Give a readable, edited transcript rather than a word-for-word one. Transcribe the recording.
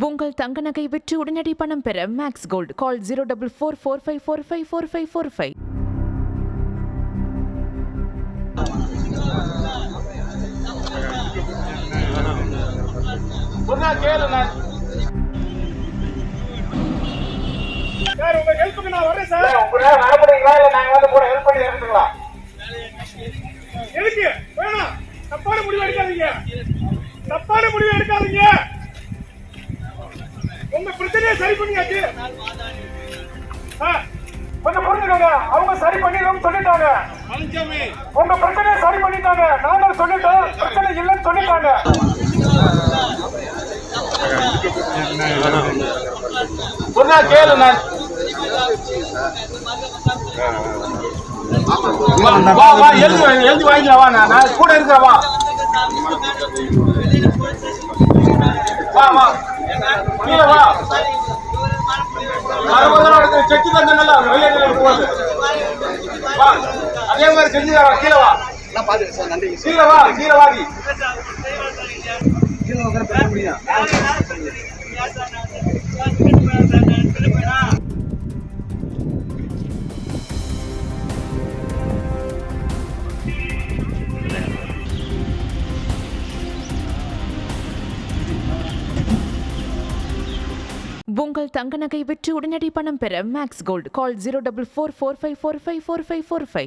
உங்கள் தங்க நகை விற்று உடனடி பணம் பெற மேக்ஸ் கோல்ட் கால் 04445454545. சார் உங்க ஹெல்ப்புக்கு நான் வரேன் சார். உங்களால வர முடியுங்களா இல்ல நாங்க வந்து கூட ஹெல்ப் பண்ணி எடுத்துக்கலாம்? எதுக்கு வேணாம், தப்பான முடிவு எடுக்காதீங்க, தப்பான முடிவு எடுக்காதீங்க. உங்க பிரச்சனையை சரி பண்ணியாச்சு. கொஞ்சம் புரிஞ்சுக்கோங்க, அவங்க சரி பண்ணிடுவோம் சொல்லிட்டாங்க. உங்க பிரச்சனையை சரி பண்ணிட்டாங்க, நாங்க சொல்லிட்டோம் பிரச்சனை இல்லைன்னு சொல்லிட்டாங்க. ஒரு நாள் கேளு, நான் வா வா எழுதி வாங்கிக்கவா, நான் கூட இருக்கிறவா. வா வா கீழே வா, செக்கு தந்தா வெளியே போகுது. வா அதே மாதிரி செஞ்சு தரோம். கீழே வா, கீழே வா, கீழே வாடி. உங்கள் தங்க நகை விற்று உடனடி பணம் பெற மேக்ஸ் கோல்ட் கால் 04445454545.